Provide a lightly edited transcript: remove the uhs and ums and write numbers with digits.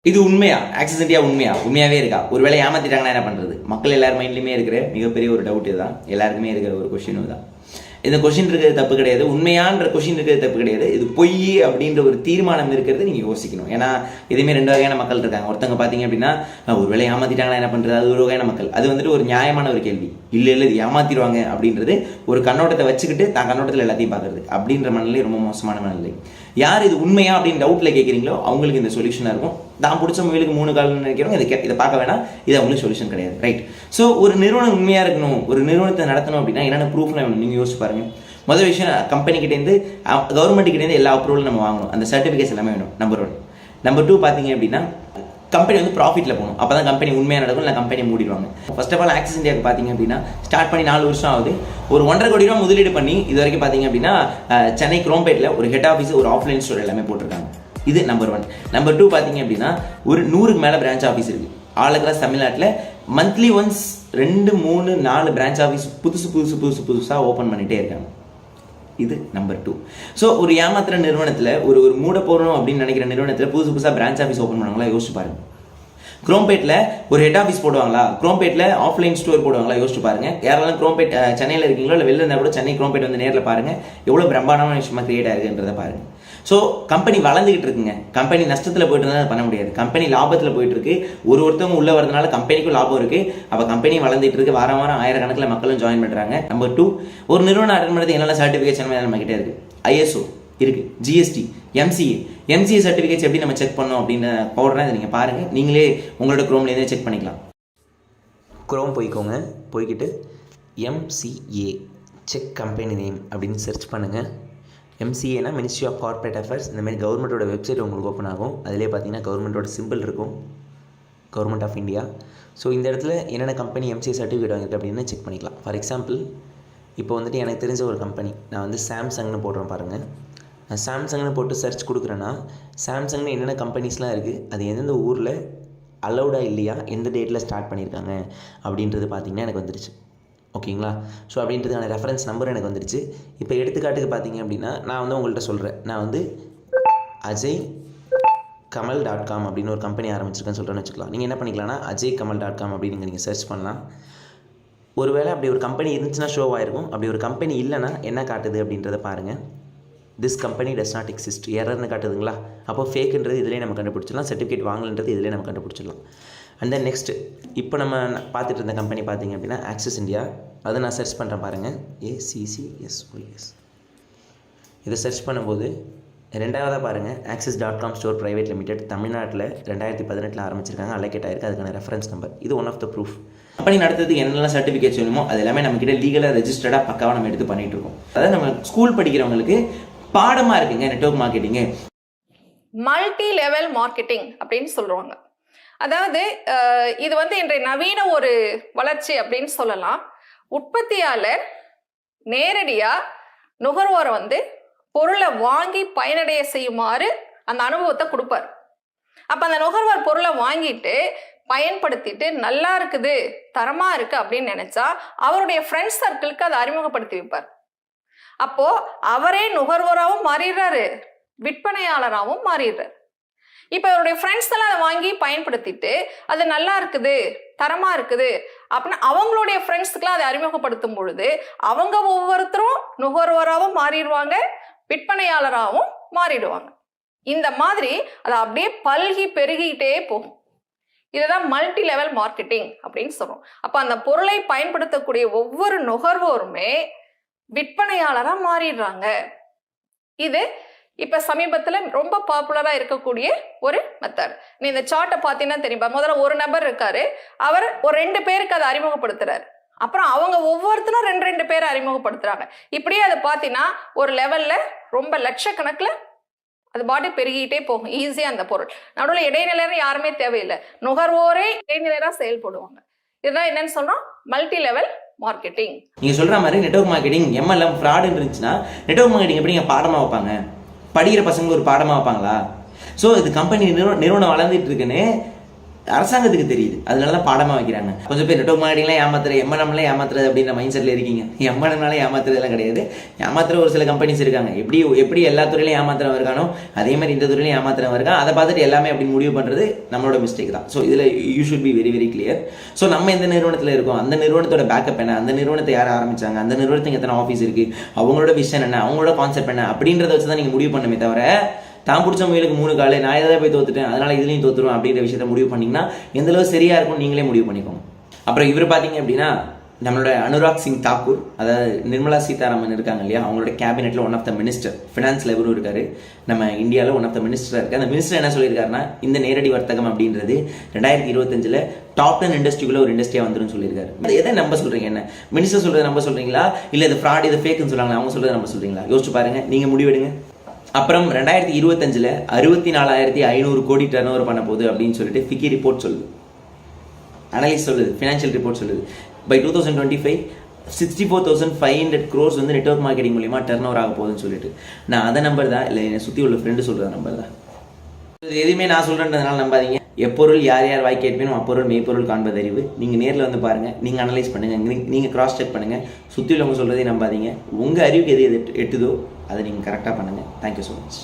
இது உண்மையா? Axis India உண்மையாவே இருக்கா? ஒருவேளை ஏமாத்திட்டாங்கன்னா என்ன பண்றது? மக்கள் எல்லாரும் மைண்ட்லயுமே இருக்கிற மிகப்பெரிய ஒரு டவுட் இதுதான். எல்லாருக்குமே இருக்கிற ஒரு கொஸ்டின் தான். இந்த கொஸ்டின் இருக்கிறது தப்பு கிடையாது, உண்மையான்ற கொஸ்டின் இருக்கிறது தப்பு கிடையாது. இது பொய் அப்படின்ற ஒரு தீர்மானம் இருக்கிறது நீங்க யோசிக்கணும். ஏன்னா இதுமே ரெண்டு வகையான மக்கள் இருக்காங்க. ஒருத்தவங்க பாத்தீங்க அப்படின்னா ஒருவேளை ஏமாத்திட்டாங்கன்னா என்ன பண்றது, அது ஒரு வகையான மக்கள். அது வந்துட்டு ஒரு நியாயமான ஒரு கேள்வி. இல்ல இது ஏமாத்திடுவாங்க அப்படின்றது ஒரு கண்ணோட்டத்தை வச்சுக்கிட்டு தான் கண்ணோட்டத்தில் எல்லாத்தையும் பாக்குறது அப்படின்ற மனநிலை ரொம்ப மோசமான மனநிலை. யார் இது உண்மையா அப்படின்னு டவுட்ல கேட்குறீங்களோ அவங்களுக்கு இந்த சொல்யூஷனா இருக்கும். தான் பிடிச்ச மொபைலுக்கு 3 கால்னு நினைக்கிறோம், இதை பார்க்க வேணாம், இது அவங்களுக்கு சொல்யூஷன் கிடையாது. ரைட். ஸோ ஒரு நிறுவனம் உண்மையா இருக்கணும், ஒரு நிறுவனத்தை நடத்தணும் அப்படின்னா என்னென்ன ப்ரூஃப்லாம் வேணும் நீங்க யோசிச்சு பாருங்க. முதல் விஷயம், கம்பெனி கிட்டேருந்து கவர்மெண்ட் கிட்டேருந்து எல்லா அப்ரூவலும் நம்ம வாங்கணும். அந்த சர்டிஃபிகேட்ஸ் எல்லாமே வேணும். நம்பர் 1. நம்பர் 2 பார்த்தீங்க அப்படின்னா கம்பெனி வந்து ப்ராஃபிட்ல போகணும். அப்போ தான் கம்பெனி உண்மையாக நடக்கும், இல்லை கம்பெனி மூடிடுவாங்க. ஃபர்ஸ்ட் ஆஃப் ஆல் ஆக்சிஸ் இந்தியாவுக்கு பார்த்தீங்க அப்படின்னா ஸ்டார்ட் பண்ணி 4 வருஷம் ஆகுது. ஒரு 1.5 கோடி ரூபா முதலீடு பண்ணி இது வரைக்கும் பார்த்தீங்க அப்படின்னா சென்னை குரோம்பேட்டில் ஒரு ஹெட் ஆஃபீஸ், ஒரு ஆஃப்லைன் ஸ்டோர் எல்லாமே போட்டிருக்காங்க. இது நம்பர் 1. நம்பர் 2 பார்த்தீங்க அப்படின்னா ஒரு 100க்கு மேலே பிரான்ச் ஆஃபீஸ் இருக்கு ஆல் அக்ராஸ் தமிழ்நாட்டில். மந்த்லி ஒன்ஸ் 2, 3, 4 பிரான்ச் ஆஃபீஸ் புதுசாக ஓப்பன் பண்ணிட்டே இருக்காங்க. இது நம்பர் 2. ஸோ ஒரு ஏமாத்துற நிறுவனத்தில் ஒரு மூட போறோம் அப்படின்னு நினைக்கிற நிறுவனத்தில் புதுசாக பிரான்ச் ஆஃபீஸ் ஓப்பன் பண்ணுவாங்களா யோசிச்சு பாருங்க. குரோம்பேட்டில் ஒரு ஹெட் ஆஃபீஸ் போடுவாங்களா? குரோம்பேட்டில் ஆஃப்லைன் ஸ்டோர் போடுவாங்களா? யோசிச்சு பாருங்க. யாரெல்லாம் குரோம்பேட் சென்னையில் இருக்கீங்களோ இல்லை வெளில இருந்தால் கூட சென்னை குரோம்பேட் வந்து நேரில் பாருங்க, எவ்வளோ பிரம்மாண்டமான விஷயமா கிரியேட் ஆயிருக்குன்றதை பாருங்க. ஸோ கம்பெனி வளர்ந்துகிட்டு இருக்குங்க. கம்பெனி நஷ்டத்தில் போயிட்டு இருந்தால் பண்ண முடியாது. கம்பெனி லாபத்தில் போயிட்டு இருக்கு. ஒருத்தவங்க உள்ள வரதுனால கம்பெனிக்கும் லாபம் இருக்கு. அப்போ கம்பெனி வளர்ந்துட்டு இருக்கு. வாரம் ஆயிரக்கணக்கில் மக்களும் ஜாயின் பண்றாங்க. நம்பர் 2, ஒரு நிறுவனம் அட்டன் பண்ணுறது என்னென்ன சர்டிஃபிகேஷன் நம்ம கிட்டே இருக்கு. ISO இருக்கு, GST, MCA சர்டிஃபிகேட்ஸ் எப்படி நம்ம செக் பண்ணோம் அப்படின்னு பவுடர்னா இதை நீங்கள் பாருங்கள். நீங்களே உங்களோட குரோம்லேருந்தே செக் பண்ணிக்கலாம். குரோம் போய்க்கோங்க, போய்கிட்டு MCA செக் கம்பெனி நேம் அப்படின்னு சர்ச் பண்ணுங்கள். MCAனா மினிஸ்ட்ரி ஆஃப் கார்ப்பரேட் அஃபேர்ஸ். இந்த மாதிரி கவர்மெண்ட்டோட வெப்சைட் உங்களுக்கு ஓப்பன் ஆகும். அதிலே பார்த்தீங்கன்னா கவர்மெண்ட்டோட சிம்பிள் இருக்கும், கவர்மெண்ட் ஆஃப் இந்தியா. ஸோ இந்த இடத்துல என்னென்ன கம்பெனி MCA சர்டிஃபிகேட் வாங்கியிருக்கு அப்படின்னு செக் பண்ணிக்கலாம். ஃபார் எக்ஸாம்பிள் இப்போ வந்துட்டு எனக்கு தெரிஞ்ச ஒரு கம்பெனி, நான் வந்து சாம்சங்னு போடுறேன் பாருங்கள். நான் சாம்சங்னு போட்டு சர்ச் கொடுக்குறேன்னா சாம்சங்னு என்னென்ன கம்பெனிஸ்லாம் இருக்குது, அது எந்தெந்த ஊரில் அலௌடாக இல்லையா, எந்த டேட்டில் ஸ்டார்ட் பண்ணியிருக்காங்க அப்படின்றது பார்த்திங்கன்னா எனக்கு வந்துடுச்சு. ஓகேங்களா? ஸோ அப்படின்றதுக்கான ரெஃபரன்ஸ் நம்பர் எனக்கு வந்துடுச்சு. இப்போ எடுத்துக்காட்டுக்கு பார்த்தீங்க அப்படின்னா நான் வந்து உங்கள்கிட்ட சொல்கிறேன், நான் வந்து ajaykamal.com அப்படின்னு ஒரு கம்பெனி ஆரம்பிச்சிருக்கேன்னு சொல்கிறேன்னு வச்சுக்கலாம். நீங்கள் என்ன பண்ணிக்கலாம்னா ajaykamal.com அப்படின்னு நீங்கள் சர்ச் பண்ணலாம். ஒருவேளை அப்படி ஒரு கம்பெனி இருந்துச்சுன்னா ஷோ ஆகிருக்கும். அப்படி ஒரு கம்பெனி இல்லைன்னா என்ன காட்டுது அப்படின்றத பாருங்கள். This company does not exist, எரர்னு காட்டுதுங்களா? அப்போ ஃபேக்குன்றது இதிலே நம்ம கண்டுபிடிச்சிடலாம், சர்டிஃபிகேட் வாங்கலன்றது இதிலே நம்ம கண்டுபிடிச்சிடலாம். அண்ட் தென் நெக்ஸ்ட்டு இப்போ நம்ம பார்த்துட்டு இருந்த கம்பெனி பார்த்தீங்க அப்படின்னா ஆக்சிஸ் இந்தியா. அதை நான் சர்ச் பண்ணுறேன் பாருங்கள், ACCSOS. இதை சர்ச் பண்ணும்போது 2வதாக பாருங்கள் axis.com ஸ்டோர் ப்ரைவேட் லிமிடெட், தமிழ்நாட்டில் 2018 ஆரம்பிச்சிருக்காங்க, அலோகேட் ஆயிருக்கு. அதுக்கான ரெஃபரன்ஸ் நம்பர். இது one of the proof. Company நடத்துறதுக்கு என்னெல்லாம் சர்டிஃபிகேட்ஸ் வேணுமோ அது எல்லாமே நம்ம கிட்ட லீகலாக ரெஜிஸ்டர்டாக பக்காவாக நம்ம எடுத்து பண்ணிட்டு இருக்கோம். அதாவது நம்ம ஸ்கூல் படிக்கிறவங்களுக்கு பாடமாக இருக்குங்க network marketing. Multi level marketing அப்படின்னு சொல்லுவாங்க. அதாவது இது வந்து இன்றைய நவீன ஒரு வளர்ச்சி அப்படின்னு சொல்லலாம். உற்பத்தியாளர் நேரடியா நுகர்வோரை வந்து பொருளை வாங்கி பயனடைய செய்யுமாறு அந்த அனுபவத்தை கொடுப்பார். அப்ப அந்த நுகர்வோர் பொருளை வாங்கிட்டு பயன்படுத்திட்டு நல்லா இருக்குது, தரமா இருக்கு அப்படின்னு நினைச்சா அவருடைய ஃப்ரெண்ட்ஸ் சர்க்கிளுக்கு அதை அறிமுகப்படுத்தி வைப்பார். அப்போ அவரே நுகர்வோராகவும் மாறிடுறாரு, விற்பனையாளராகவும் மாறிடுறாரு. இப்ப அவருடைய ஃப்ரெண்ட்ஸ் எல்லாம் அதை வாங்கி பயன்படுத்திட்டு அது நல்லா இருக்குது, தரமா இருக்குது அப்படின்னு அவங்களுடைய ஃப்ரெண்ட்ஸுக்குலாம் அதை அறிமுகப்படுத்தும் பொழுது அவங்க ஒவ்வொருத்தரும் நுகர்வோராகவும் மாறிடுவாங்க, விற்பனையாளராகவும் மாறிடுவாங்க. இந்த மாதிரி அதை அப்படியே பல்கி பெருகிட்டே போகும். இதுதான் மல்டி லெவல் மார்க்கெட்டிங் அப்படின்னு சொல்றோம். அப்ப அந்த பொருளை பயன்படுத்தக்கூடிய ஒவ்வொரு நுகர்வோருமே விற்பனையாளரா மாறிடுறாங்க. இது இப்ப சமீபத்துல ரொம்ப பாப்புலரா இருக்கக்கூடிய ஒரு மெத்தட். நீ இந்த சார்ட்டை பார்த்தீங்கன்னா தெரியுமா, முதல்ல ஒரு நபர் இருக்காரு, அவர் ஒரு 2 பேருக்கு அதை அறிமுகப்படுத்துறாரு. அப்புறம் அவங்க ஒவ்வொருத்தரும் 2 பேரை அறிமுகப்படுத்துறாங்க. இப்படியே அதை பார்த்தீங்கன்னா ஒரு லெவல்ல ரொம்ப லட்சக்கணக்குல அது பாட்டு பெருகிட்டே போகும் ஈஸியா. அந்த பொருள் நடுவில் இடைநிலையா யாருமே தேவையில்லை, நுகர்வோரே இடைநிலையா செயல்படுவாங்க. இதுதான் என்னன்னு சொல்றோம், மல்டி லெவல் மார்க்கெட்டிங். நீங்க சொல்ற மாதிரி நெட்வொர்க் மார்க்கெட்டிங் MLM ஃப்ராட் இருந்துச்சுன்னா நெட்வொர்க் மார்க்கெட்டிங் எப்படிங்க பாடமா வைப்பாங்க? படிக்கிற பசங்க ஒரு பாடமா வைப்பாங்களா? ஸோ இது கம்பெனி நிறுவனம் வளர்ந்துட்டு இருக்குன்னு அரசாங்கத்துக்கு தெரியுது, அதனால தான் பாடமாக வைக்கிறாங்க. கொஞ்சம் பேர் நெட்வொர்க் மார்க்கெட்டிங்லாம் ஏமாத்துறது, எம்என்எம்லாம் ஏமாத்துறது அப்படின்ற மைண்ட் செட்டில் இருக்கீங்க. எம்என்எம்னால ஏமாத்துறதுலாம் கிடையாது. ஏமாத்துற ஒரு சில கம்பெனிஸ் இருக்காங்க. எப்படி எல்லா துறையிலையும் ஏமாத்துறவங்க இருக்கானோ அதே மாதிரி இந்த துறையிலையும் ஏமாத்துறவங்க இருக்கான். அதை பார்த்துட்டு எல்லாமே அப்படி முடிவு பண்ணுறது நம்மளோட மிஸ்டேக் தான். ஸோ இதில் you should be very very clear. So நம்ம எந்த நிறுவனத்தில் இருக்கோம், அந்த நிறுவனத்தோட பேக்கப் என்ன, அந்த நிறுவனத்தை யார் ஆரம்பிச்சாங்க, அந்த நிறுவனத்துக்கு எத்தனை ஆஃபீஸ் இருக்குது, அவங்களோட விஷன் என்ன, அவங்களோட கான்செப்ட் என்ன அப்படின்றத வச்சு தான் நீங்கள் முடிவு பண்ணுமே தவிர தான் பிடிச்ச முயலுக்கு 3 கால், நான் எதாவது போய் தோத்துட்டேன் அதனால இதுலையும் தோத்துருவேன் அப்படின்ற விஷயத்த முடிவு பண்ணிங்கன்னா எந்தளவு சரியாக இருக்கும் நீங்களே முடிவு பண்ணிக்கோங்க. அப்புறம் இவர் பார்த்தீங்க அப்படின்னா நம்மளோட அனுராக் சிங் தாக்கூர், அதாவது நிர்மலா சீதாராமன் இருக்காங்க இல்லையா, அவங்களோட கேபினெட்டில் ஒன் ஆஃப் த மினிஸ்டர், ஃபினான்ஸில் இவரும் இருக்காரு, நம்ம இந்தியாவில் ஒன் ஆஃப் த மினிஸ்டராக இருக்குது. அந்த மினிஸ்டர் என்ன சொல்லியிருக்காருன்னா, இந்த நேரடி வர்த்தகம் அப்படின்றது 2025 டாப் 10 இண்டஸ்ட்ரிக்குள்ள ஒரு இண்டஸ்ட்ரியாக வந்துடும் சொல்லியிருக்காரு. அது எதை நம்ப சொல்கிறீங்க? என்ன மினிஸ்டர் சொல்கிறத நம்ப சொல்கிறீங்களா, இல்லை இது ஃப்ராட் இது ஃபேக்குன்னு சொல்கிறாங்களா, அவங்க சொல்கிறத நம்ப சொல்கிறீங்களா? யோசிச்சு பாருங்கள், நீங்கள் முடிவெடுங்க. அப்புறம் 2025 64,500 கோடி டர்ன் ஓவர் பண்ண போகுது அப்படின்னு சொல்லிட்டு ஃபிக்கி ரிப்போர்ட் சொல்லுது, அனலிஸ்ட் சொல்லுது, ஃபினான்ஷியல் ரிப்போர்ட் சொல்லுது. பை 2025 64,500 crores வந்து நெட்வொர்க் மார்க்கெட்டிங் மூலியமா டர்ன் ஓவர் ஆக போகுதுன்னு சொல்லிட்டு. நான் அதை நம்பர் தான், இல்லை என்னை சுற்றி உள்ள ஃப்ரெண்டு சொல்கிறத நம்பர் தான். எதுவுமே நான் சொல்கிறேன்றதுனால நம்பாதீங்க. எப்பொருள் யார் யார் வாய் கேட்பேனும் அப்பொருள் மெய்ப்பொருள் காண்பது அறிவு. நீங்கள் நேரில் வந்து பாருங்கள், நீங்கள் அனலைஸ் பண்ணுங்கள், நீங்கள் கிராஸ் செக் பண்ணுங்கள், சுற்றி உள்ளவங்க சொல்கிறதே நம்பாதீங்க. உங்கள் அறிவுக்கு எது எட்டுதோ அதை நீங்கள் கரெக்டாக பண்ணுங்கள். Thank you so much.